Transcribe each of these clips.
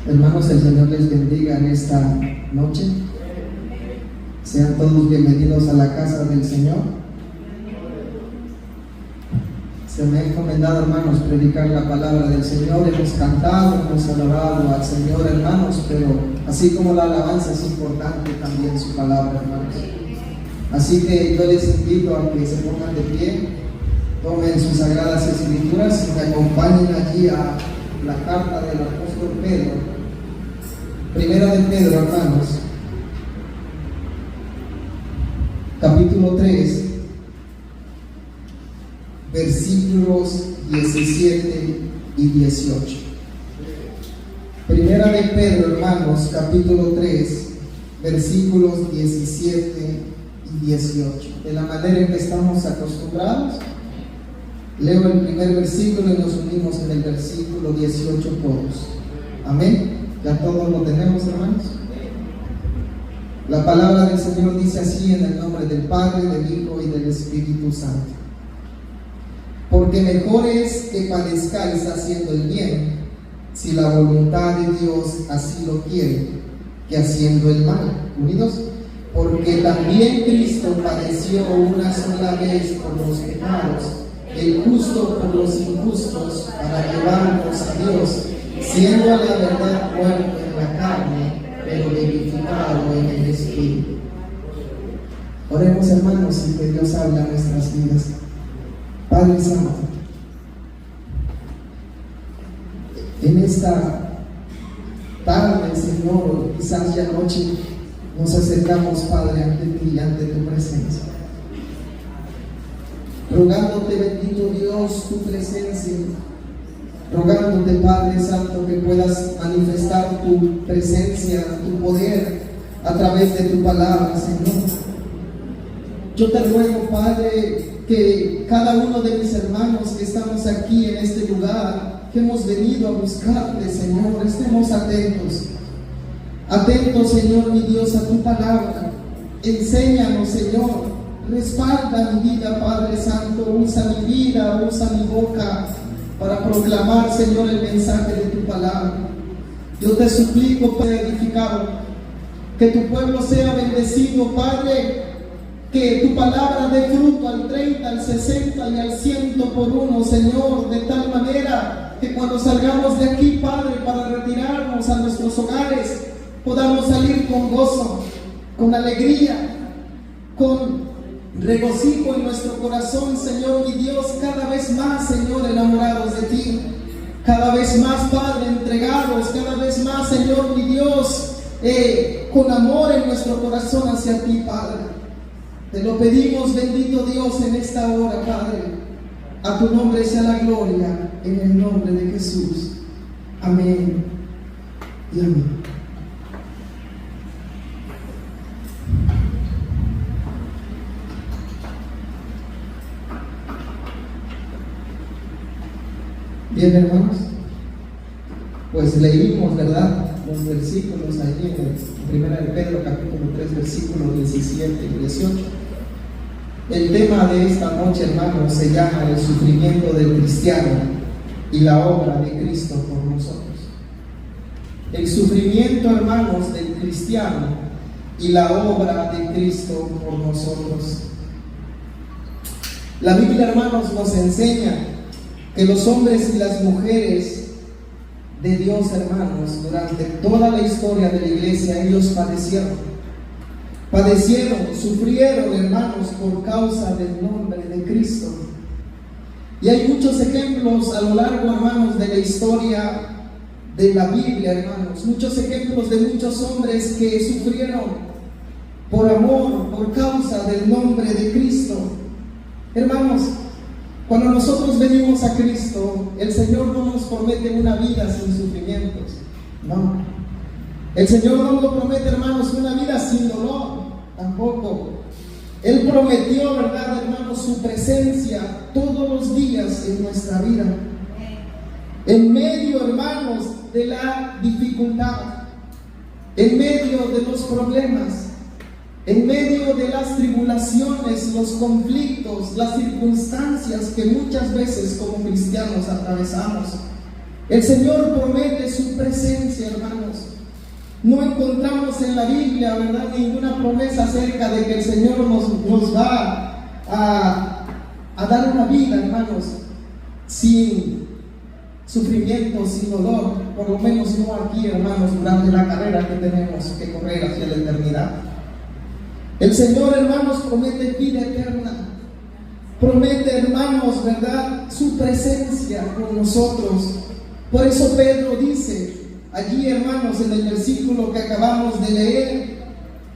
Hermanos, el Señor les bendiga en esta noche. Sean todos bienvenidos a la casa del Señor. Se me ha encomendado, hermanos, predicar la palabra del Señor. Hemos cantado, hemos alabado al Señor, hermanos, pero así como la alabanza es importante, también su palabra, hermanos. Así que yo les invito a que se pongan de pie, tomen sus sagradas escrituras y me acompañen allí a la carta del apóstol Pedro. Primera de Pedro, hermanos, capítulo 3, versículos 17 y 18. Primera de Pedro, hermanos, capítulo 3, versículos 17 y 18. De la manera en que estamos acostumbrados, leo el primer versículo y nos unimos en el versículo 18 todos. Amén. ¿Ya todos lo tenemos, hermanos? La palabra del Señor dice así, en el nombre del Padre, del Hijo y del Espíritu Santo. Porque mejor es que padezcáis haciendo el bien, si la voluntad de Dios así lo quiere, que haciendo el mal. ¿Unidos? Porque también Cristo padeció una sola vez por los pecados, el justo por los injustos, para llevarnos a Dios, siendo a la verdad muerto en la carne, pero vivificado en el Espíritu. Oremos, hermanos, y que Dios hable a nuestras vidas. Padre Santo, en esta tarde, Señor, quizás ya noche, nos acercamos, Padre, ante ti, ante tu presencia, rogándote, bendito Dios, tu presencia, rogándote, Padre Santo, que puedas manifestar tu presencia, tu poder a través de tu palabra, Señor. Yo te ruego, Padre, que cada uno de mis hermanos que estamos aquí en este lugar, que hemos venido a buscarte, Señor, estemos atentos. Atentos, Señor, mi Dios, a tu palabra. Enséñanos, Señor. Respalda mi vida, Padre Santo. Usa mi vida, usa mi boca para proclamar, Señor, el mensaje de tu palabra. Yo te suplico, Padre edificado, que tu pueblo sea bendecido, Padre, que tu palabra dé fruto al 30, al 60 y al 100 por uno, Señor, de tal manera que cuando salgamos de aquí, Padre, para retirarnos a nuestros hogares, podamos salir con gozo, con alegría, con regocijo en nuestro corazón, Señor, mi Dios, cada vez más, Señor, enamorados de ti, cada vez más, Padre, entregados, cada vez más, Señor, mi Dios, con amor en nuestro corazón hacia ti, Padre. Te lo pedimos, bendito Dios, en esta hora, Padre. A tu nombre sea la gloria, en el nombre de Jesús. Amén y amén. Bien, hermanos, pues leímos, ¿verdad?, los versículos allí en 1 de Pedro, capítulo 3, versículos 17 y 18. El tema de esta noche, hermanos, se llama el sufrimiento del cristiano y la obra de Cristo por nosotros. El sufrimiento, hermanos, del cristiano y la obra de Cristo por nosotros. La Biblia, hermanos, nos enseña que los hombres y las mujeres de Dios, hermanos, durante toda la historia de la iglesia, ellos padecieron, sufrieron, hermanos, por causa del nombre de Cristo. Y hay muchos ejemplos a lo largo, hermanos, de la historia de la Biblia, hermanos, muchos ejemplos de muchos hombres que sufrieron por amor, por causa del nombre de Cristo. Hermanos, cuando nosotros venimos a Cristo, el Señor no nos promete una vida sin sufrimientos, no. El Señor no nos promete, hermanos, una vida sin dolor, tampoco. Él prometió, ¿verdad, hermanos?, su presencia todos los días en nuestra vida. En medio, hermanos, de la dificultad, en medio de los problemas, en medio de las tribulaciones, los conflictos, las circunstancias que muchas veces como cristianos atravesamos, El Señor promete su presencia, hermanos. No encontramos en la Biblia, ¿verdad?, ninguna promesa acerca de que el Señor nos va a dar una vida, hermanos, sin sufrimiento, sin dolor. Por lo menos no aquí, hermanos, durante la carrera que tenemos que correr hacia la eternidad. El Señor, hermanos, promete vida eterna. Promete, hermanos, ¿verdad?, su presencia con nosotros. Por eso Pedro dice allí, hermanos, en el versículo que acabamos de leer,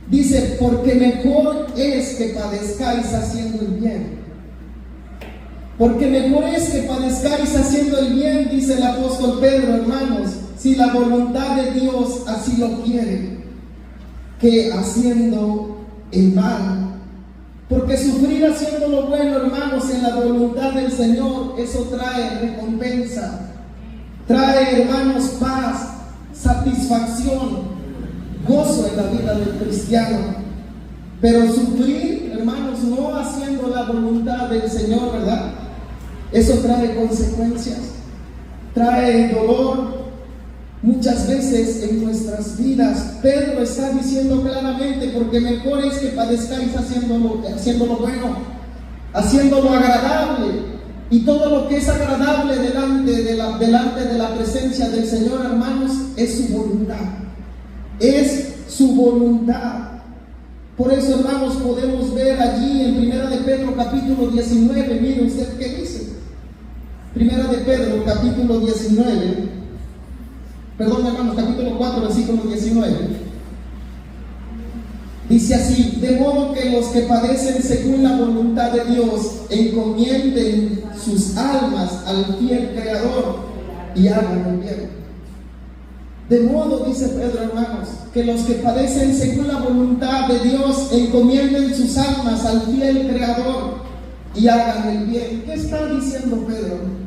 dice: porque mejor es que padezcáis haciendo el bien. Porque mejor es que padezcáis haciendo el bien, dice el apóstol Pedro, hermanos, si la voluntad de Dios así lo quiere, que haciendo el mal. Porque sufrir haciendo lo bueno, hermanos, en la voluntad del Señor, eso trae recompensa, trae, hermanos, paz, satisfacción, gozo en la vida del cristiano. Pero sufrir, hermanos, no haciendo la voluntad del Señor, ¿verdad?, eso trae consecuencias, trae dolor muchas veces en nuestras vidas. Pedro está diciendo claramente: porque mejor es que padezcáis haciendo lo bueno, haciendo lo agradable. Y todo lo que es agradable delante de la presencia del Señor, hermanos, es su voluntad. Es su voluntad. Por eso, hermanos, podemos ver allí en Primera de Pedro capítulo 19, mire usted qué dice. Primera de Pedro capítulo 19, perdón, hermanos, capítulo 4, versículo 19. Dice así: de modo que los que padecen según la voluntad de Dios encomienden sus almas al fiel Creador y hagan el bien. De modo, dice Pedro, hermanos, que los que padecen según la voluntad de Dios encomienden sus almas al fiel Creador y hagan el bien. ¿Qué está diciendo Pedro?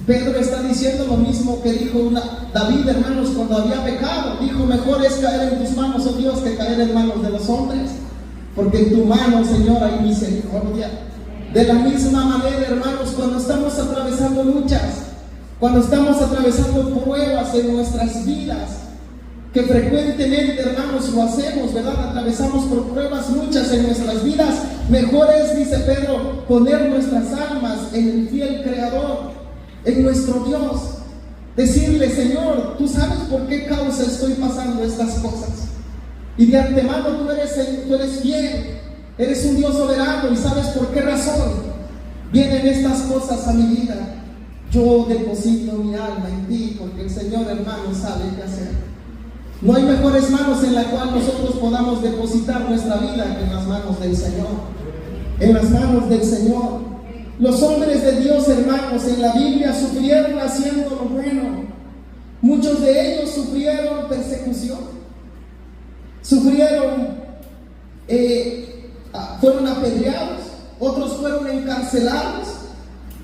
Pedro está diciendo lo mismo que dijo David, hermanos, cuando había pecado. Dijo: mejor es caer en tus manos, oh Dios, que caer en manos de los hombres, porque en tu mano, Señor, hay misericordia. De la misma manera, hermanos, cuando estamos atravesando luchas, cuando estamos atravesando pruebas en nuestras vidas, que frecuentemente, hermanos, lo hacemos, ¿verdad? Atravesamos por pruebas, luchas en nuestras vidas. Mejor es, dice Pedro, poner nuestras almas en el fiel Creador, en nuestro Dios. Decirle: Señor, tú sabes por qué causa estoy pasando estas cosas. Y de antemano tú eres fiel, eres un Dios soberano y sabes por qué razón vienen estas cosas a mi vida. Yo deposito mi alma en ti, porque el Señor, hermano, sabe qué hacer. No hay mejores manos en las cuales nosotros podamos depositar nuestra vida que en las manos del Señor. En las manos del Señor. Los hombres de Dios, hermanos, en la Biblia sufrieron haciendo lo bueno. Muchos de ellos sufrieron persecución, fueron apedreados, otros fueron encarcelados,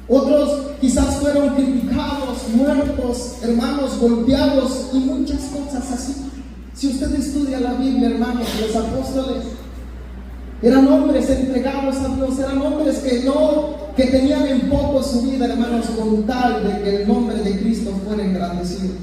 otros quizás fueron criticados, muertos, hermanos, golpeados y muchas cosas así. Si usted estudia la Biblia, hermanos, los apóstoles eran hombres entregados a Dios, eran hombres que tenían en poco su vida, hermanos, con tal de que el nombre de Cristo fuera engrandecido,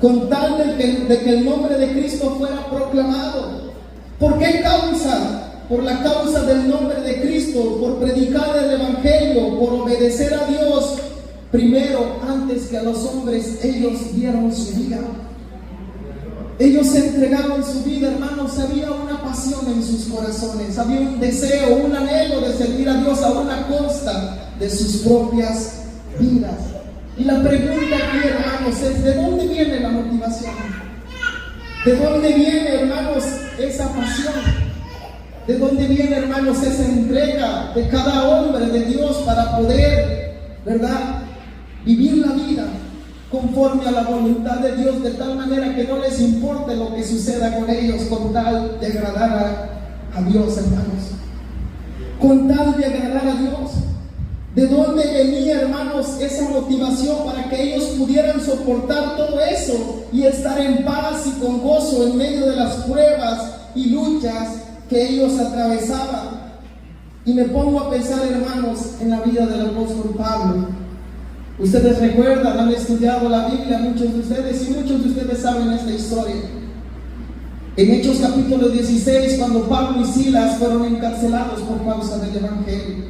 con tal de que el nombre de Cristo fuera proclamado. ¿Por qué causa? Por la causa del nombre de Cristo, por predicar el Evangelio, por obedecer a Dios primero, antes que a los hombres. Ellos dieron su vida, ellos entregaron su vida, hermanos. Había una pasión en sus corazones, había un deseo, un anhelo de servir a Dios a una costa de sus propias vidas. Y la pregunta aquí, hermanos, es: ¿de dónde viene la motivación? ¿De dónde viene, hermanos, esa pasión? ¿De dónde viene, hermanos, esa entrega de cada hombre de Dios para poder, ¿verdad?, vivir la vida conforme a la voluntad de Dios, de tal manera que no les importe lo que suceda con ellos, con tal de agradar a Dios, hermanos, con tal de agradar a Dios? ¿De dónde venía, hermanos, esa motivación para que ellos pudieran soportar todo eso y estar en paz y con gozo en medio de las pruebas y luchas que ellos atravesaban? Y me pongo a pensar, hermanos, en la vida del apóstol Pablo. Ustedes recuerdan, han estudiado la Biblia, muchos de ustedes, y muchos de ustedes saben esta historia. En Hechos capítulo 16, cuando Pablo y Silas fueron encarcelados por causa del Evangelio,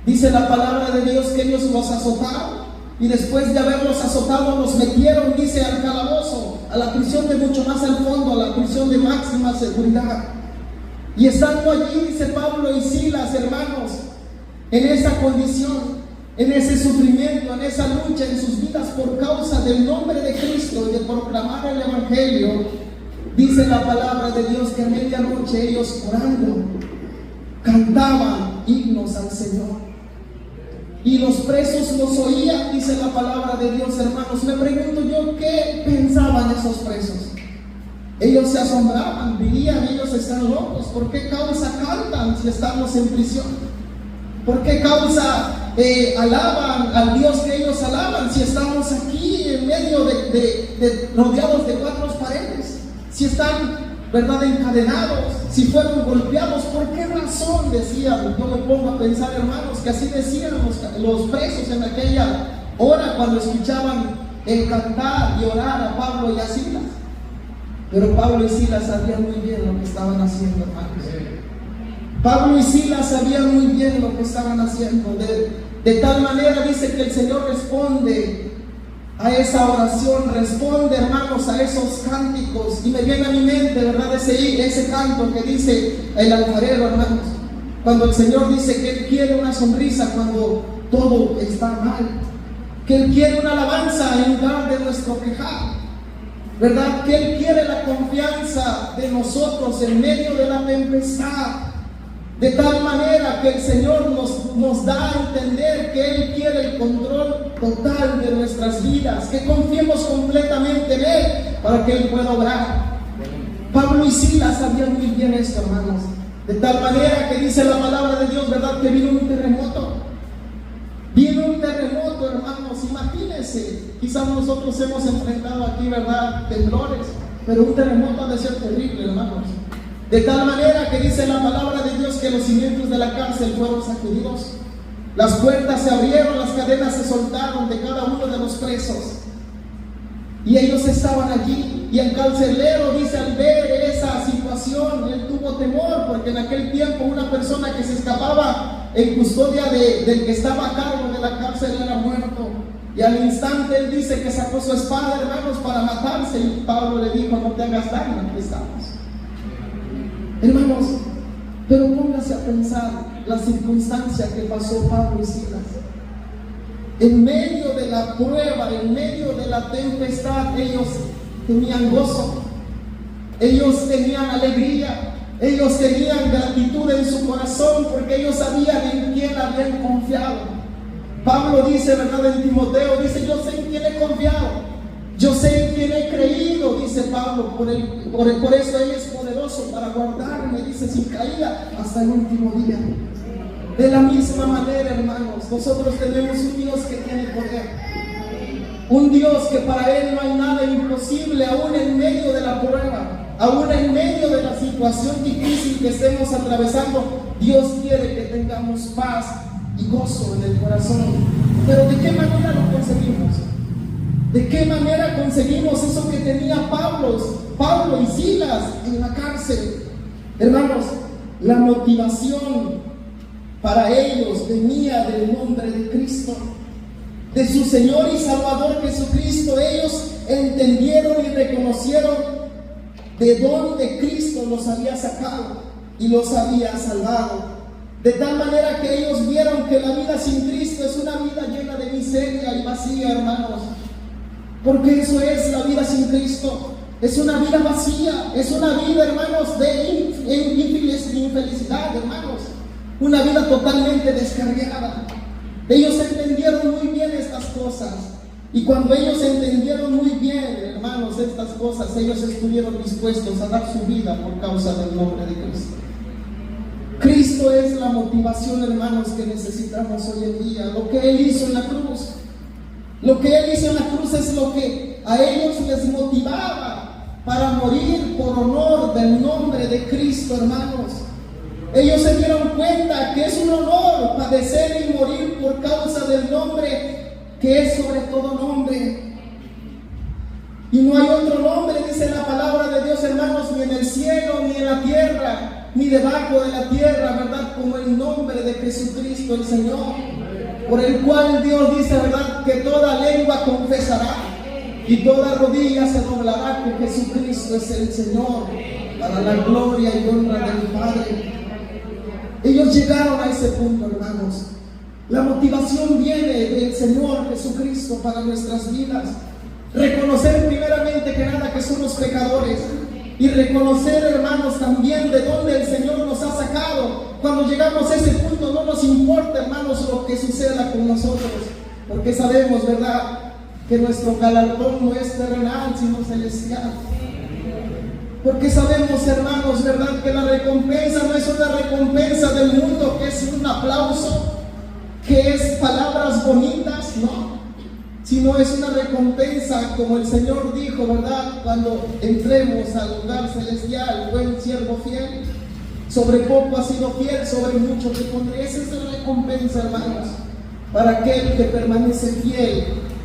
dice la palabra de Dios que ellos los azotaron, y después de haberlos azotado los metieron, dice, al calabozo, a la prisión de mucho más al fondo, a la prisión de máxima seguridad. Y estando allí, dice Pablo y Silas, hermanos, en esa condición, en ese sufrimiento, en esa lucha en sus vidas por causa del nombre de Cristo y de proclamar el Evangelio, dice la palabra de Dios que a medianoche ellos orando cantaban himnos al Señor, y los presos los oían, dice la palabra de Dios, hermanos. Me pregunto yo, ¿qué pensaban esos presos? Ellos se asombraban, dirían, ellos están locos. ¿Por qué causa cantan si estamos en prisión? ¿Por qué causa alaban al Dios que ellos alaban si estamos aquí en medio de rodeados de cuatro paredes? Si están, ¿verdad?, encadenados, si fueron golpeados, ¿por qué razón decían? Yo me pongo a pensar, hermanos, que así decían los presos en aquella hora cuando escuchaban el cantar y orar a Pablo y a Silas. Pero Pablo y Silas sabían muy bien lo que estaban haciendo, hermanos. Pablo y Silas sabían muy bien lo que estaban haciendo. De tal manera dice que el Señor responde a esa oración, responde, hermanos, a esos cánticos. Y me viene a mi mente, ¿verdad?, ese canto que dice el alfarero, hermanos, cuando el Señor dice que Él quiere una sonrisa cuando todo está mal, que Él quiere una alabanza en lugar de nuestro quejar, ¿verdad?, que Él quiere la confianza de nosotros en medio de la tempestad. De tal manera que el Señor nos da a entender que Él quiere el control total de nuestras vidas, que confiemos completamente en Él para que Él pueda obrar. Pablo y Silas sabían muy bien esto, hermanos. De tal manera que dice la palabra de Dios, ¿verdad?, que vino un terremoto. Vino un terremoto, hermanos. Imagínense, quizás nosotros hemos enfrentado aquí, ¿verdad?, temblores, pero un terremoto ha de ser terrible, hermanos. De tal manera que dice la palabra de Dios que los cimientos de la cárcel fueron sacudidos, las puertas se abrieron, las cadenas se soltaron de cada uno de los presos, y ellos estaban allí. Y el carcelero dice, al ver esa situación, él tuvo temor, porque en aquel tiempo una persona que se escapaba en custodia del que estaba a cargo de la cárcel era muerto. Y al instante él dice que sacó su espada, hermanos, para matarse, y Pablo le dijo, no te hagas daño, aquí estamos. Hermanos, pero póngase a pensar la circunstancia que pasó Pablo y Silas. En medio de la prueba, en medio de la tempestad, ellos tenían gozo, ellos tenían alegría, ellos tenían gratitud en su corazón, porque ellos sabían en quién habían confiado. Pablo dice, ¿verdad?, en Timoteo, dice, yo sé en quién he confiado, yo sé en quién he creído, dice Pablo, por eso Él es poderoso para guardarme, dice, sin caída hasta el último día. De la misma manera, hermanos, nosotros tenemos un Dios que tiene poder, un Dios que para Él no hay nada imposible, aún en medio de la prueba, aún en medio de la situación difícil que estemos atravesando. Dios quiere que tengamos paz y gozo en el corazón. Pero ¿de qué manera lo conseguimos? ¿De qué manera conseguimos eso que tenía Pablo y Silas en la cárcel? Hermanos, la motivación para ellos venía del nombre de Cristo, de su Señor y Salvador Jesucristo. Ellos entendieron y reconocieron de dónde Cristo los había sacado y los había salvado. De tal manera que ellos vieron que la vida sin Cristo es una vida llena de miseria y vacía, hermanos. Porque eso es la vida sin Cristo. Es una vida vacía, es una vida, hermanos, de infelicidad, hermanos. Una vida totalmente descarriada. Ellos entendieron muy bien estas cosas. Y cuando ellos entendieron muy bien, hermanos, estas cosas, ellos estuvieron dispuestos a dar su vida por causa del nombre de Cristo. Cristo es la motivación, hermanos, que necesitamos hoy en día. Lo que Él hizo en la cruz. Lo que Él hizo en la cruz es lo que a ellos les motivaba para morir por honor del nombre de Cristo, hermanos. Ellos se dieron cuenta que es un honor padecer y morir por causa del nombre que es sobre todo nombre. Y no hay otro nombre, dice la palabra de Dios, hermanos, ni en el cielo, ni en la tierra, ni debajo de la tierra, ¿verdad? Como el nombre de Jesucristo el Señor, por el cual Dios dice, ¿verdad?, que toda lengua confesará y toda rodilla se doblará que Jesucristo es el Señor, para la gloria y honra del Padre. Ellos llegaron a ese punto, hermanos. La motivación viene del Señor Jesucristo para nuestras vidas. Reconocer primeramente que nada que somos pecadores, y reconocer, hermanos, también de dónde el Señor nos ha sacado. Cuando llegamos a ese punto no nos importa, hermanos, lo que suceda con nosotros, porque sabemos, ¿verdad?, que nuestro galardón no es terrenal sino celestial. Porque sabemos, hermanos, ¿verdad?, que la recompensa no es una recompensa del mundo, que es un aplauso, que es palabras bonitas, no, sino es una recompensa, como el Señor dijo, ¿verdad?, cuando entremos al lugar celestial: buen siervo fiel, sobre poco has sido fiel, sobre mucho te pondré. Esa es la recompensa, hermanos, para aquel que permanece fiel,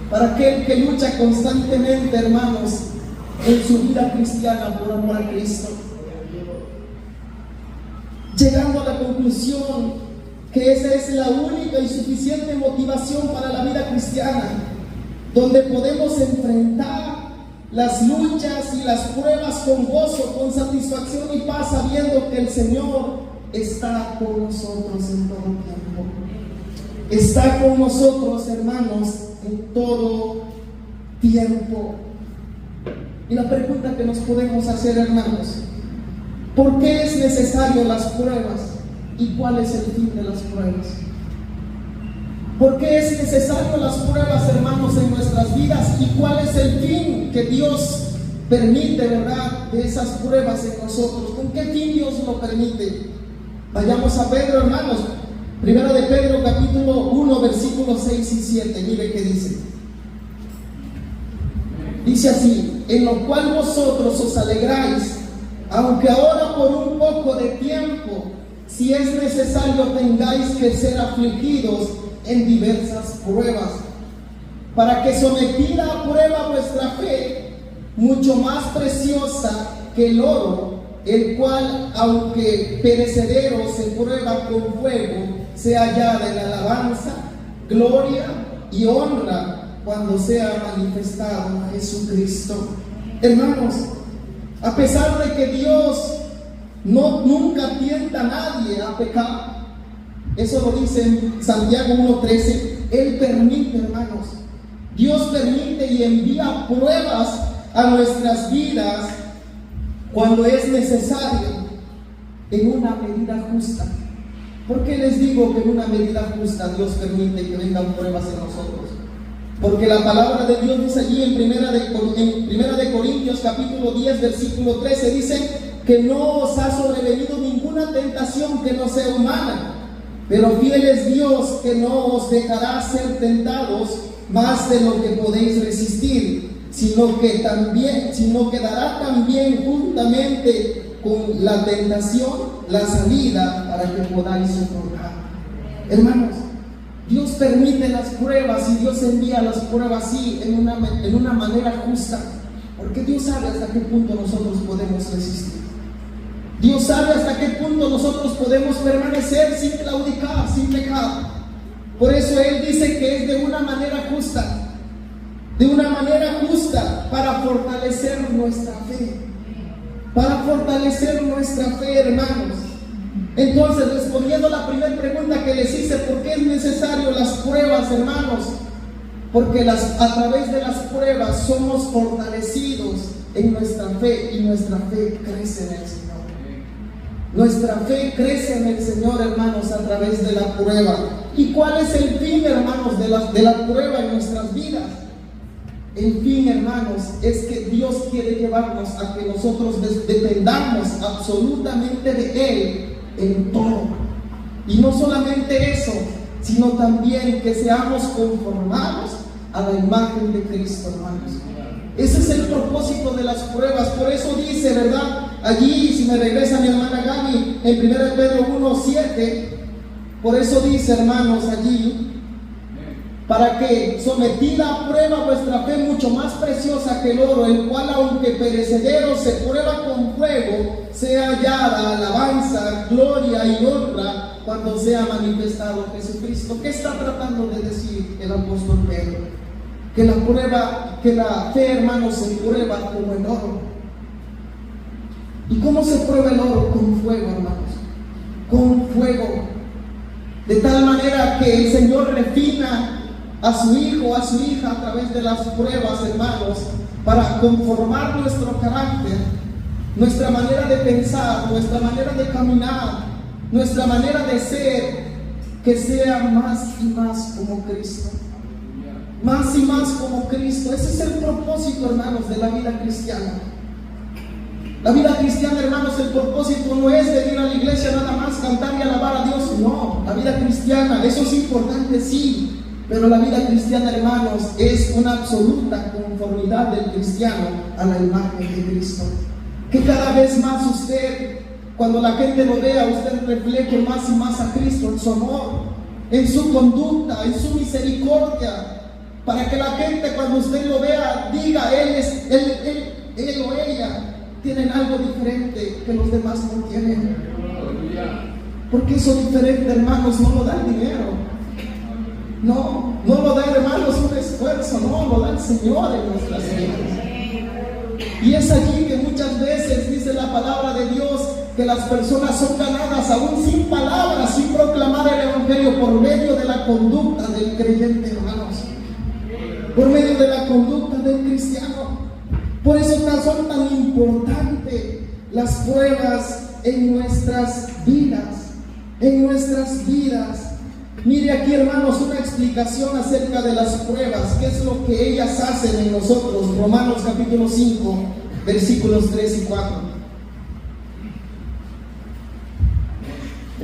para aquel que lucha constantemente, hermanos, en su vida cristiana por amor a Cristo. Llegando a la conclusión que esa es la única y suficiente motivación para la vida cristiana, donde podemos enfrentar las luchas y las pruebas con gozo, con satisfacción y paz, sabiendo que el Señor está con nosotros en todo tiempo. Está con nosotros, hermanos, en todo tiempo. Y la pregunta que nos podemos hacer, hermanos: ¿por qué es necesario las pruebas? ¿Y cuál es el fin de las pruebas? ¿Por qué es necesario las pruebas, hermanos, en nuestras vidas? ¿Y cuál es el fin que Dios permite, verdad, de esas pruebas en nosotros? ¿Con qué fin Dios lo permite? Vayamos a Pedro, hermanos. Primera de Pedro, capítulo 1, versículos 6 y 7. Mire qué dice. Dice así: en lo cual vosotros os alegráis, aunque ahora por un poco de tiempo, si es necesario, tengáis que ser afligidos en diversas pruebas, para que, sometida a prueba vuestra fe, mucho más preciosa que el oro, el cual, aunque perecedero, se prueba con fuego, sea hallada en alabanza, gloria y honra cuando sea manifestado Jesucristo. Hermanos, a pesar de que Dios nunca tienta a nadie a pecar, eso lo dice en Santiago 1:13, Él permite, hermanos, Dios permite y envía pruebas a nuestras vidas cuando es necesario, en una medida justa. ¿Por qué les digo que en una medida justa Dios permite que vengan pruebas en nosotros? Porque la palabra de Dios dice allí en Primera de Corintios capítulo 10 versículo 13, dice que no os ha sobrevenido ninguna tentación que no sea humana, pero fiel es Dios, que no os dejará ser tentados más de lo que podéis resistir, sino que dará también juntamente con la tentación la salida para que podáis soportar. Hermanos, Dios permite las pruebas y Dios envía las pruebas así en una manera justa, porque Dios sabe hasta qué punto nosotros podemos resistir. Dios sabe hasta qué punto nosotros podemos permanecer sin claudicar, sin pecar. Por eso Él dice que es de una manera justa para fortalecer nuestra fe, hermanos. Entonces, respondiendo a la primera pregunta que les hice, ¿por qué es necesario las pruebas, hermanos? Porque a través de las pruebas somos fortalecidos en nuestra fe, y nuestra fe crece en el Señor. Nuestra fe crece en el Señor, hermanos, a través de la prueba. ¿Y cuál es el fin, hermanos, de la prueba en nuestras vidas? El fin, hermanos, es que Dios quiere llevarnos a que nosotros dependamos absolutamente de Él en todo. Y no solamente eso, sino también que seamos conformados a la imagen de Cristo, hermanos. Ese es el propósito de las pruebas. Por eso dice, ¿verdad? Allí, si me regresa mi hermana Gaby, en 1 Pedro 1:7, por eso dice, hermanos, allí: para que, sometida a prueba, vuestra fe mucho más preciosa que el oro, el cual aunque perecedero se prueba con fuego, sea hallada alabanza, gloria y honra cuando sea manifestado Jesucristo. ¿Qué está tratando de decir el apóstol Pedro? Que la fe, hermanos, se prueba como el oro. ¿Y cómo se prueba el oro? Con fuego, hermanos. Con fuego. De tal manera que el Señor refina a su hijo, a su hija a través de las pruebas, hermanos, para conformar nuestro carácter, nuestra manera de pensar, nuestra manera de caminar, nuestra manera de ser, que sea más y más como Cristo. Más y más como Cristo. Ese es el propósito, hermanos, de la vida cristiana. La vida cristiana, hermanos, el propósito no es venir a la iglesia nada más, cantar y alabar a Dios. No, la vida cristiana, eso es importante, sí. Pero la vida cristiana, hermanos, es una absoluta conformidad del cristiano a la imagen de Cristo. Que cada vez más usted, cuando la gente lo vea, usted refleje más y más a Cristo en su amor, en su conducta, en su misericordia, para que la gente, cuando usted lo vea, diga, él o ella tienen algo diferente que los demás no tienen. Porque eso diferente, hermanos, no lo da el dinero. No lo da, hermanos, un esfuerzo, no, lo da el Señor en nuestras vidas. Y es allí que muchas veces dice la palabra de Dios que las personas son ganadas aún sin palabras, sin proclamar el Evangelio, por medio de la conducta del creyente, hermanos, por medio de la conducta del cristiano. Por eso son tan importantes las pruebas en nuestras vidas, en nuestras vidas. Mire aquí, hermanos, una explicación acerca de las pruebas, qué es lo que ellas hacen en nosotros. Romanos capítulo 5, versículos 3 y 4.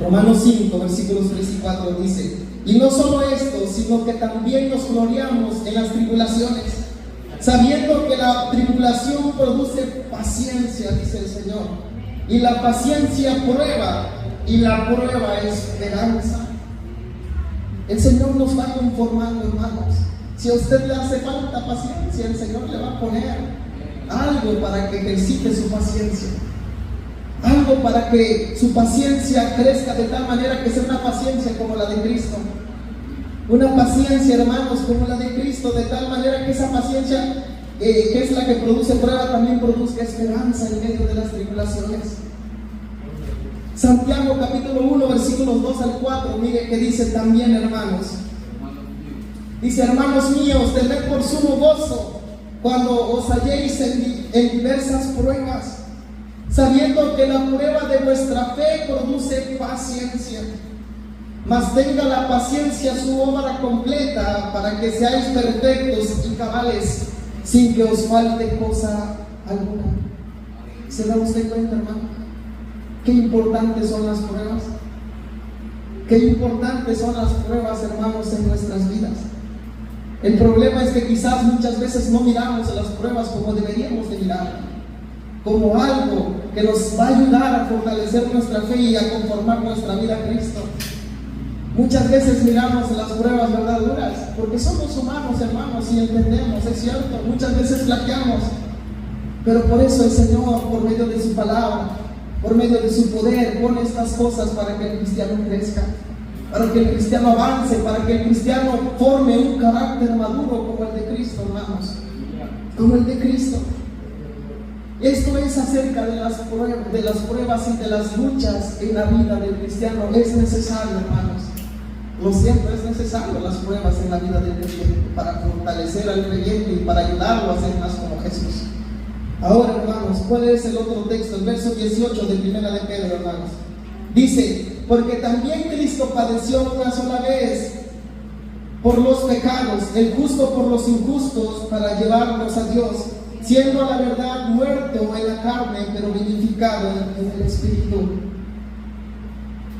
Romanos 5, versículos 3 y 4 dice: y no solo esto, sino que también nos gloriamos en las tribulaciones, sabiendo que la tribulación produce paciencia, dice el Señor, y la paciencia prueba, y la prueba esperanza. El Señor nos va conformando, hermanos. Si a usted le hace falta paciencia, el Señor le va a poner algo para que ejercite su paciencia, algo para que su paciencia crezca de tal manera que sea una paciencia como la de Cristo. Una paciencia, hermanos, como la de Cristo, de tal manera que esa paciencia, que es la que produce prueba, también produzca esperanza en medio de las tribulaciones. Santiago capítulo 1, versículos 2 al 4, mire que dice también, hermanos. Dice: hermanos míos, tened por sumo gozo cuando os halléis en diversas pruebas, sabiendo que la prueba de vuestra fe produce paciencia. Mas tenga la paciencia su obra completa, para que seáis perfectos y cabales, sin que os falte cosa alguna. ¿Se da usted cuenta, hermano? Qué importantes son las pruebas. Qué importantes son las pruebas, hermanos, en nuestras vidas. El problema es que quizás muchas veces no miramos a las pruebas como deberíamos de mirar, como algo que nos va a ayudar a fortalecer nuestra fe y a conformar nuestra vida a Cristo. Muchas veces miramos las pruebas, ¿verdad?, duras, porque somos humanos, hermanos, y entendemos, es cierto, muchas veces flaqueamos, pero por eso el Señor, por medio de su palabra, por medio de su poder, pone estas cosas para que el cristiano crezca, para que el cristiano avance, para que el cristiano forme un carácter maduro como el de Cristo, hermanos, como el de Cristo. Esto es acerca de las pruebas y de las luchas en la vida del cristiano. Es necesario, hermanos, lo siento, es necesario las pruebas en la vida del creyente para fortalecer al creyente y para ayudarlo a ser más como Jesús. Ahora, hermanos, ¿cuál es el otro texto? El verso 18 de Primera de Pedro, hermanos. Dice: porque también Cristo padeció una sola vez por los pecados, el justo por los injustos, para llevarnos a Dios, siendo a la verdad muerto en la carne, pero vivificado en el Espíritu.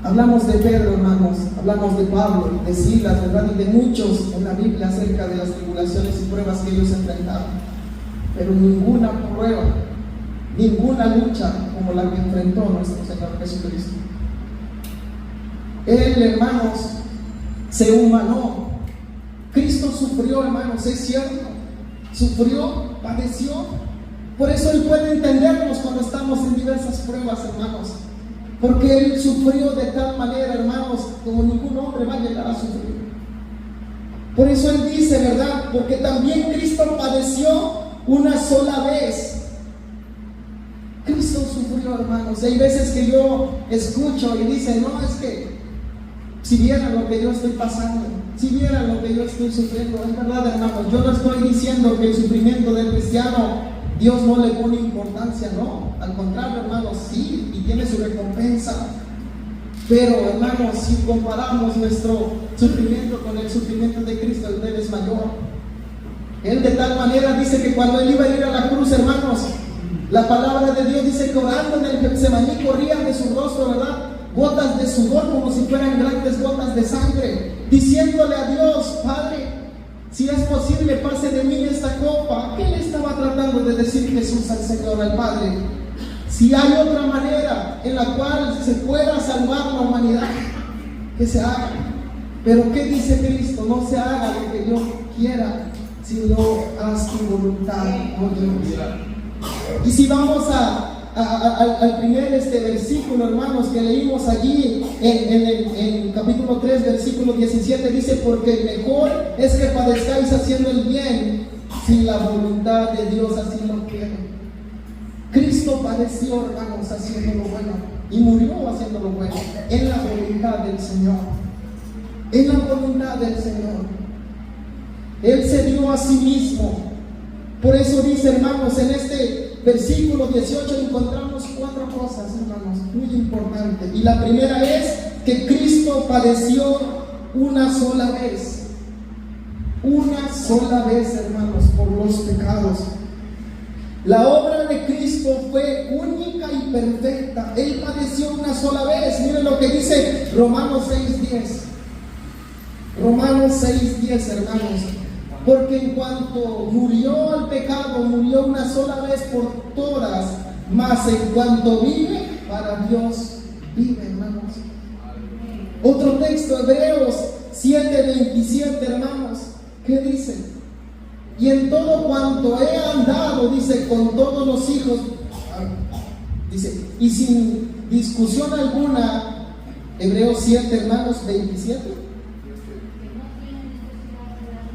Hablamos de Pedro, hermanos, hablamos de Pablo, de Silas, ¿verdad?, y de muchos en la Biblia acerca de las tribulaciones y pruebas que ellos enfrentaron. Pero ninguna prueba, ninguna lucha como la que enfrentó nuestro Señor Jesucristo. Él, hermanos, se humanó. Cristo Cristo sufrió, hermanos, es cierto. Sufrió, padeció. Por eso Él puede entendernos cuando estamos en diversas pruebas, hermanos. Porque Él sufrió de tal manera, hermanos, como ningún hombre va a llegar a sufrir. Por eso Él dice, ¿verdad? Porque también Cristo padeció una sola vez. Cristo sufrió, hermanos. Hay veces que yo escucho y dicen, no, es que si vieran lo que yo estoy pasando, si vieran lo que yo estoy sufriendo, es verdad, hermanos. Yo no estoy diciendo que el sufrimiento del cristiano Dios no le pone importancia, no. Al contrario, hermanos, sí, y tiene su recompensa. Pero, hermanos, si comparamos nuestro sufrimiento con el sufrimiento de Cristo, Él es mayor. Él de tal manera dice que cuando Él iba a ir a la cruz, hermanos, la palabra de Dios dice que orando en el Getsemaní corrían de su rostro, ¿verdad?, gotas de sudor como si fueran grandes gotas de sangre, diciéndole a Dios, Padre, si es posible, pase de mí esta copa. ¿Qué le estaba tratando de decir Jesús al Señor, al Padre? Si hay otra manera en la cual se pueda salvar la humanidad, que se haga. Pero ¿qué dice Cristo? No se haga lo que yo quiera, sino haz tu voluntad, oh Dios. Y si vamos al primer versículo, hermanos, que leímos allí en capítulo 3, versículo 17, dice, porque mejor es que padezcáis haciendo el bien, si la voluntad de Dios así lo quiere. Cristo padeció, hermanos, haciendo lo bueno, y murió haciendo lo bueno, en la voluntad del Señor. En la voluntad del Señor. Él se dio a sí mismo. Por eso dice, hermanos, en este versículo 18 encontramos 4 cosas, hermanos, muy importantes. Y la primera es que Cristo padeció una sola vez. Una sola vez, hermanos, por los pecados. La obra de Cristo fue única y perfecta. Él padeció una sola vez. Miren lo que dice Romanos 6:10. Romanos 6:10, hermanos. Porque en cuanto murió al pecado, murió una sola vez por todas, mas en cuanto vive, para Dios vive, hermanos. Otro texto, Hebreos 7:27, hermanos. ¿Qué dice? Y en todo cuanto he andado, dice, con todos los hijos, dice, y sin discusión alguna, Hebreos 7, hermanos, 27.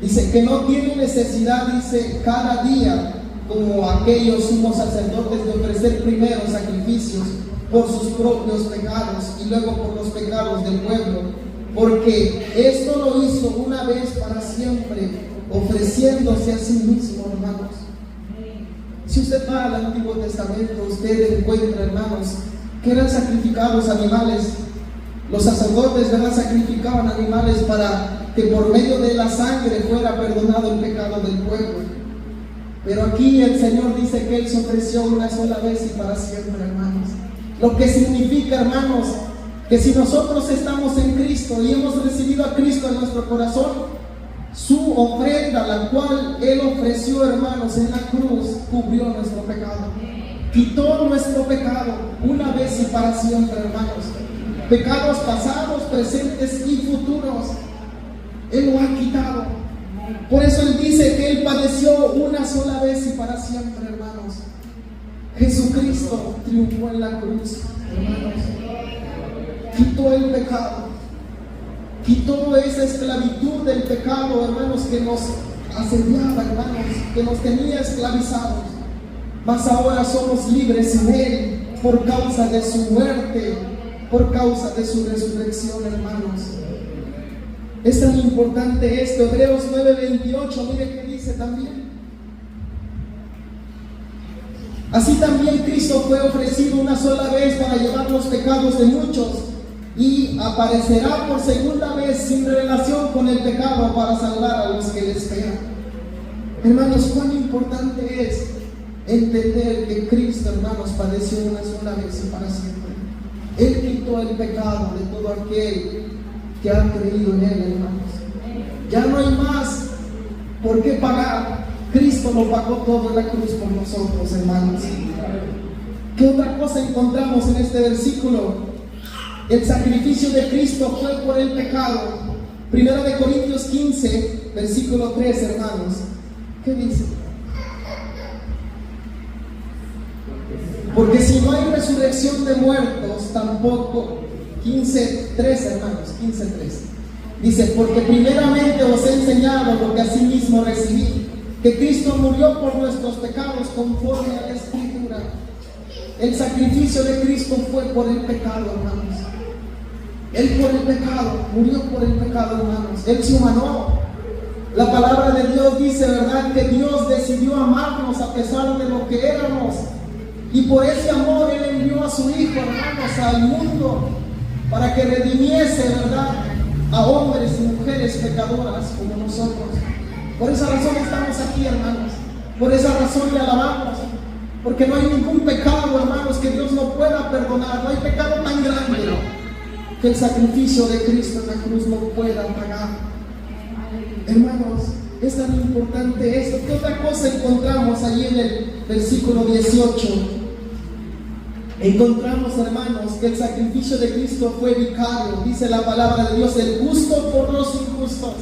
Dice que no tiene necesidad, dice, cada día, como aquellos sumos sacerdotes, de ofrecer primero sacrificios por sus propios pecados y luego por los pecados del pueblo, porque esto lo hizo una vez para siempre, ofreciéndose a sí mismo, hermanos. Si usted va al Antiguo Testamento, usted encuentra, hermanos, que eran sacrificados animales. Los sacerdotes, ¿verdad?, sacrificaban animales para que por medio de la sangre fuera perdonado el pecado del pueblo. Pero aquí el Señor dice que Él se ofreció una sola vez y para siempre, hermanos. Lo que significa, hermanos, que si nosotros estamos en Cristo y hemos recibido a Cristo en nuestro corazón, su ofrenda, la cual Él ofreció, hermanos, en la cruz, cubrió nuestro pecado. Quitó nuestro pecado una vez y para siempre, hermanos. Pecados pasados, presentes y futuros, Él lo ha quitado. Por eso Él dice que Él padeció una sola vez y para siempre, hermanos. Jesucristo triunfó en la cruz, hermanos. Quitó el pecado. Quitó esa esclavitud del pecado, hermanos, que nos asediaba, hermanos, que nos tenía esclavizados. Mas ahora somos libres en Él por causa de su muerte, por causa de su resurrección, hermanos. Es tan importante esto. Hebreos 9:28, mire que dice también. Así también Cristo fue ofrecido una sola vez para llevar los pecados de muchos, y aparecerá por segunda vez sin relación con el pecado para salvar a los que le esperan. Hermanos, cuán importante es entender que Cristo, hermanos, padeció una sola vez y para siempre. Él quitó el pecado de todo aquel que ha creído en Él, hermanos. Ya no hay más por qué pagar. Cristo lo pagó todo en la cruz por nosotros, hermanos. ¿Qué otra cosa encontramos en este versículo? El sacrificio de Cristo fue por el pecado. 1 Corintios 15, versículo 3, hermanos. ¿Qué dice? Porque si no hay resurrección de muertos, tampoco. 15:3, hermanos, 15:3. Dice, porque primeramente os he enseñado lo que asimismo recibí, que Cristo murió por nuestros pecados conforme a la Escritura. El sacrificio de Cristo fue por el pecado, hermanos. Él por el pecado, murió por el pecado, hermanos. Él se humanó. La palabra de Dios dice, ¿verdad?, que Dios decidió amarnos a pesar de lo que éramos. Y por ese amor Él envió a su Hijo, hermanos, al mundo, para que redimiese, ¿verdad?, a hombres y mujeres pecadoras como nosotros. Por esa razón estamos aquí, hermanos. Por esa razón le alabamos. Porque no hay ningún pecado, hermanos, que Dios no pueda perdonar. No hay pecado tan grande que el sacrificio de Cristo en la cruz no pueda pagar. Hermanos, es tan importante esto. ¿Qué otra cosa encontramos allí en el versículo 18? Encontramos, hermanos, que el sacrificio de Cristo fue vicario. Dice la palabra de Dios, el justo por los injustos.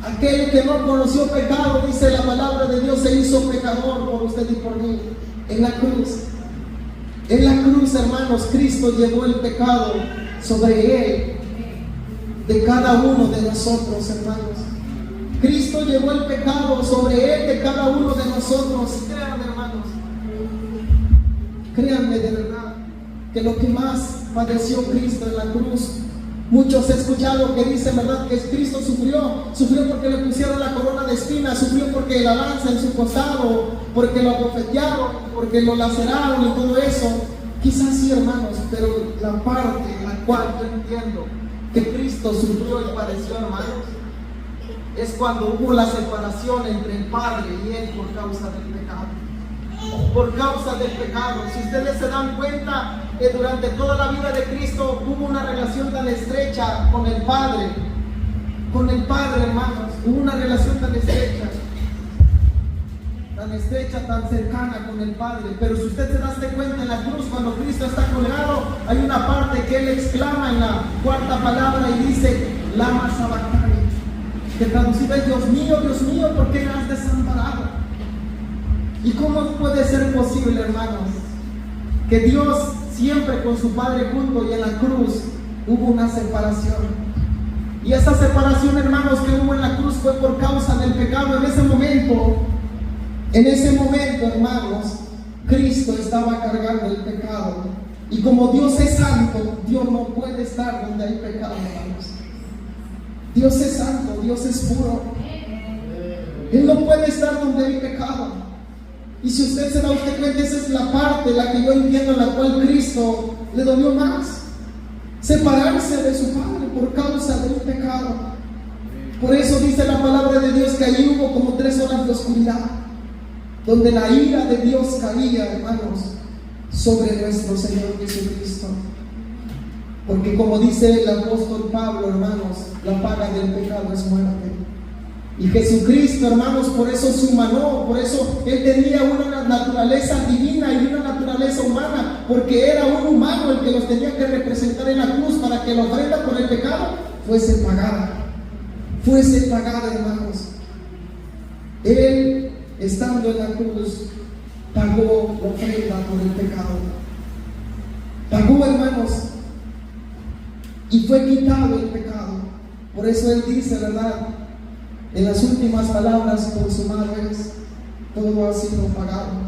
Aquel que no conoció pecado, dice la palabra de Dios, se hizo pecador por usted y por mí. En la cruz. En la cruz, hermanos, Cristo llevó el pecado sobre Él, de cada uno de nosotros, hermanos. Cristo llevó el pecado sobre Él, de cada uno de nosotros. Créanme, hermanos. Créanme de verdad que lo que más padeció Cristo en la cruz, muchos he escuchado que dicen, ¿verdad?, que Cristo sufrió porque le pusieron la corona de espinas, sufrió porque la lanza en su costado, porque lo abofetearon, porque lo laceraron y todo eso. Quizás sí, hermanos, pero la parte en la cual yo entiendo que Cristo sufrió y padeció, hermanos, es cuando hubo la separación entre el Padre y Él por causa del pecado. Por causa del pecado. Si ustedes se dan cuenta que durante toda la vida de Cristo hubo una relación tan estrecha con el Padre. Con el Padre, hermanos. Hubo una relación tan estrecha, tan cercana con el Padre. Pero si usted se da cuenta en la cruz, cuando Cristo está colgado, hay una parte que Él exclama en la cuarta palabra y dice, Lama Sabactani, que traducido es, Dios mío, ¿por qué me has desamparado? ¿Y cómo puede ser posible, hermanos, que Dios siempre con su Padre junto y en la cruz hubo una separación? Y esa separación, hermanos, que hubo en la cruz fue por causa del pecado. En ese momento, hermanos, Cristo estaba cargando el pecado. Y como Dios es santo, Dios no puede estar donde hay pecado, hermanos. Dios es santo, Dios es puro. Él no puede estar donde hay pecado. Y si usted se da cuenta, esa es la parte, la que yo entiendo, en la cual Cristo le dolió más. Separarse de su Padre por causa del pecado. Por eso dice la palabra de Dios que allí hubo como 3 horas de oscuridad, donde la ira de Dios caía, hermanos, sobre nuestro Señor Jesucristo. Porque como dice el apóstol Pablo, hermanos, la paga del pecado es muerte. Y Jesucristo, hermanos, por eso se humanó, por eso Él tenía una naturaleza divina y una naturaleza humana, porque era un humano el que los tenía que representar en la cruz para que la ofrenda por el pecado fuese pagada, hermanos. Él, estando en la cruz, pagó la ofrenda por el pecado. Pagó, hermanos, y fue quitado el pecado. Por eso Él dice, ¿verdad?, en las últimas palabras consumadas, todo ha sido pagado.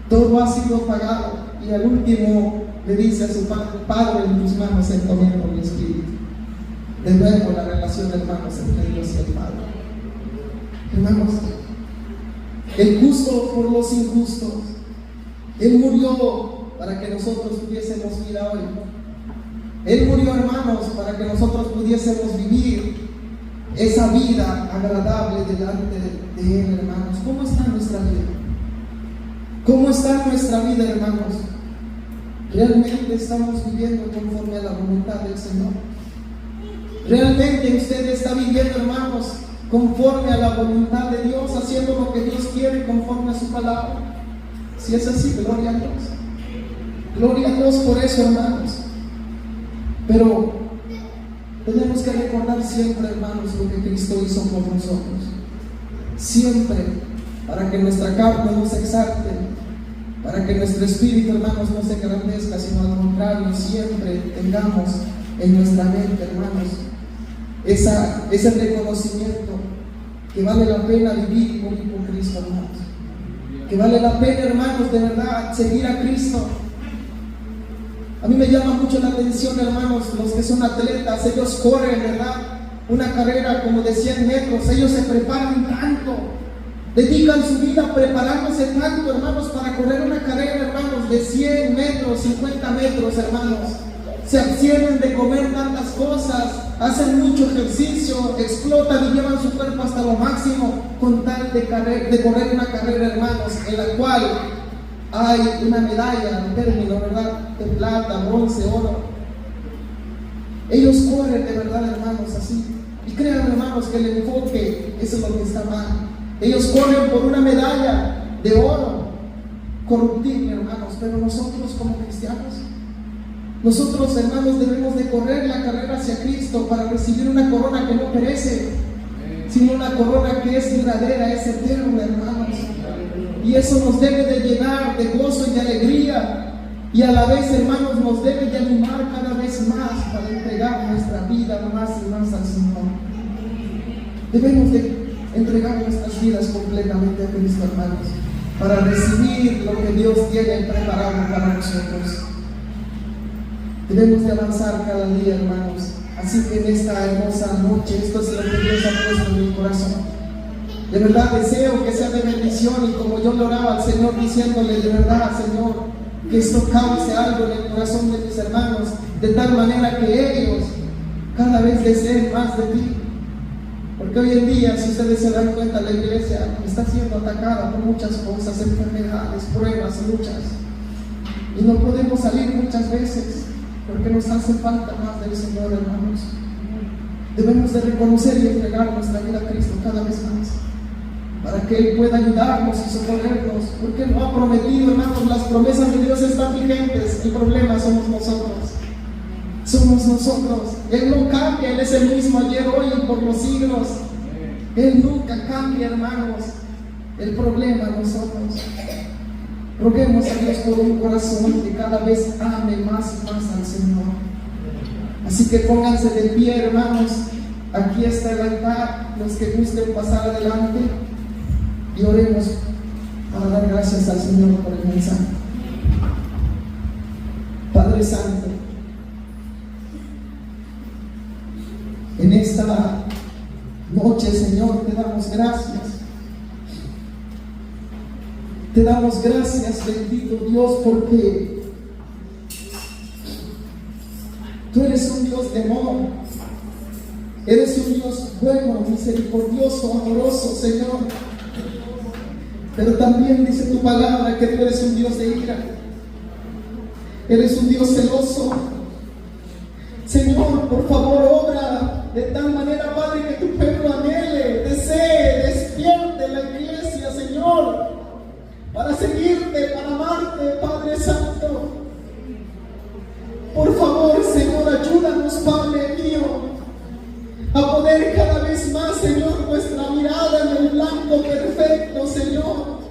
Todo ha sido pagado. Y al último le dice a su Padre, en tus manos encomiendo mi espíritu. De nuevo la relación, hermanos, entre Dios y el Padre. Hermanos, el justo por los injustos. Él murió para que nosotros pudiésemos vida hoy. Él murió, hermanos, para que nosotros pudiésemos vivir esa vida agradable delante de Él, hermanos. ¿Cómo está nuestra vida? ¿Cómo está nuestra vida, hermanos? ¿Realmente estamos viviendo conforme a la voluntad del Señor? ¿Realmente usted está viviendo, hermanos, conforme a la voluntad de Dios, haciendo lo que Dios quiere conforme a su palabra? Si es así, gloria a Dios. Gloria a Dios por eso, hermanos. Pero Tenemos que recordar siempre, hermanos, lo que Cristo hizo por nosotros. Siempre, para que nuestra carne no se exalte, para que nuestro espíritu, hermanos, no se engrandezca, sino al contrario, siempre tengamos en nuestra mente, hermanos, ese reconocimiento que vale la pena vivir y morir por Cristo, hermanos. Que vale la pena, hermanos, de verdad, seguir a Cristo. A mí me llama mucho la atención, hermanos, los que son atletas. Ellos corren, ¿verdad?, una carrera como de 100 metros. Ellos se preparan tanto, dedican su vida preparándose tanto, hermanos, para correr una carrera, hermanos, de 100 metros, 50 metros, hermanos. Se abstienen de comer tantas cosas, hacen mucho ejercicio, explotan y llevan su cuerpo hasta lo máximo con tal de correr una carrera, hermanos, en la cual hay una medalla, un término, ¿verdad?, de plata, bronce, oro. Ellos corren de verdad, hermanos, así. Y crean, hermanos, que el enfoque, eso es lo que está mal. Ellos corren por una medalla de oro corruptible, hermanos, pero nosotros como cristianos, nosotros, hermanos, debemos de correr la carrera hacia Cristo para recibir una corona que no perece, sino una corona que es duradera, es eterna, hermanos. Y eso nos debe de llenar de gozo y de alegría, y a la vez, hermanos, nos debe de animar cada vez más para entregar nuestra vida más y más al Señor. Debemos de entregar nuestras vidas completamente a Cristo, hermanos, para recibir lo que Dios tiene preparado para nosotros. Debemos de avanzar cada día, hermanos. Así que en esta hermosa noche, esto es lo que Dios ha puesto en mi corazón. De verdad deseo que sea de bendición, y como yo le oraba al Señor diciéndole, de verdad, Señor, que esto cause algo en el corazón de mis hermanos, de tal manera que ellos cada vez deseen más de ti. Porque hoy en día, si ustedes se dan cuenta, la iglesia está siendo atacada por muchas cosas, enfermedades, pruebas, luchas, y no podemos salir muchas veces porque nos hace falta más del Señor, hermanos. Debemos de reconocer y entregar nuestra vida a Cristo cada vez más, para que Él pueda ayudarnos y socorrernos, porque Él lo ha prometido, hermanos. Las promesas de Dios están vigentes. El problema somos nosotros. Somos nosotros. Él no cambia, Él es el mismo ayer, hoy y por los siglos. Él nunca cambia, hermanos. El problema nosotros. Roguemos a Dios por un corazón que cada vez ame más y más al Señor. Así que pónganse de pie, hermanos. Aquí está el altar. Los que gusten pasar adelante y oremos para dar gracias al Señor por el mensaje. Padre Santo, en esta noche, Señor, te damos gracias. Te damos gracias, bendito Dios, porque tú eres un Dios de amor. Eres un Dios bueno, misericordioso, amoroso, Señor. Pero también dice tu palabra que tú eres un Dios de ira. Eres un Dios celoso. Señor, por favor, obra de tal manera, Padre, que tu pueblo anhele, desee, despierte la iglesia, Señor, para seguirte, para amarte, Padre Santo. Por favor, Señor, ayúdanos, Padre mío, a poner cada vez más, Señor, nuestra mirada en el blanco perfecto, Señor.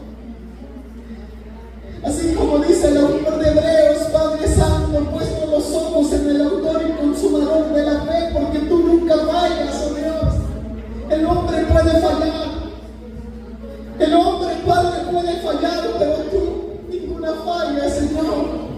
Así como dice el autor de Hebreos, Padre Santo, puesto los ojos en el autor y consumador de la fe, porque tú nunca fallas, oh Dios. El hombre puede fallar. El hombre, Padre, puede fallar, pero tú ninguna falla, Señor.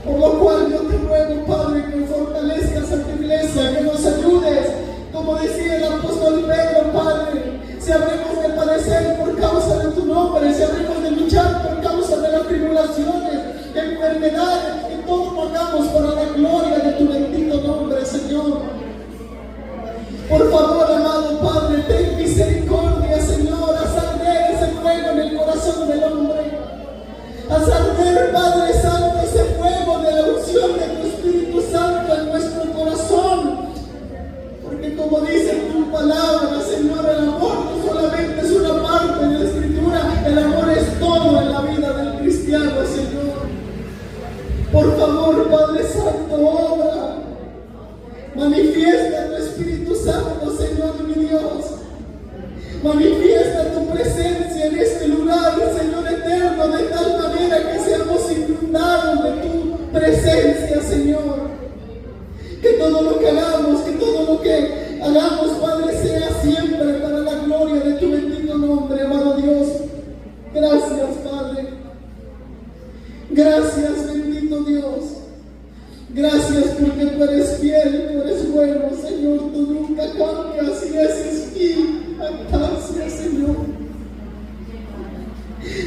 Por lo cual yo te ruego, Padre, que fortalezcas a tu iglesia, que nos ayudes, como decía el apóstol Pedro, Padre, si habremos de padecer por causa de tu nombre, si habremos de luchar por causa de las tribulaciones, enfermedades, que todo lo hagamos para la gloria de tu bendito nombre, Señor. Por favor, amado Padre, ten misericordia, Señor, haz arder ese fuego en el corazón del hombre. Haz arder, Padre Santo, ese fuego de la unción de tu Espíritu Santo en nuestro corazón. Porque como dice tu palabra, Señor, el amor no solamente es una parte de la Escritura, el amor es todo en la vida del cristiano, Señor. Por favor, Padre Santo, obra. Manifiesta tu Espíritu Santo, Señor mi Dios. Manifiesta tu presencia en este lugar, Señor eterno, de tal manera que seamos inundados de tu presencia, Señor. Que todo lo que hagamos, Padre, sea siempre para la gloria de tu bendito nombre, amado Dios. Gracias, Padre. Gracias, bendito Dios. Gracias porque tú eres fiel, tú eres bueno, Señor. Tú nunca cambias y eres fiel. Gracias, Señor.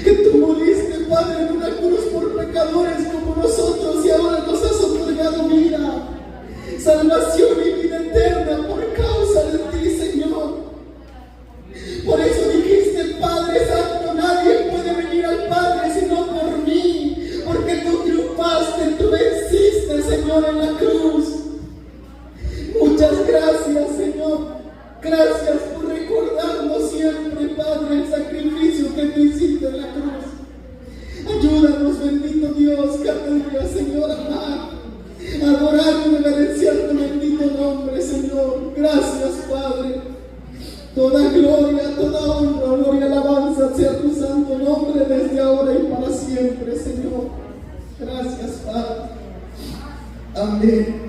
Que tú moriste, Padre, en una cruz por pecadores como nosotros y ahora nos has otorgado vida, salvación y vida eterna por causa de ti, Señor. Por eso dijiste, Padre Santo, nadie puede venir al Padre sino por mí, porque tú triunfaste, tú venciste, Señor, en la cruz. Muchas gracias, Señor. Gracias por recordarnos siempre, Padre, el sacrificio que tú hiciste en la cruz. Ayúdanos, bendito Dios, cada día, Señor, amar, adorar y reverenciar tu bendito nombre, Señor. Gracias, Padre. Toda gloria, toda honra, gloria y alabanza sea tu santo nombre desde ahora y para siempre, Señor. Gracias, Padre. Amén.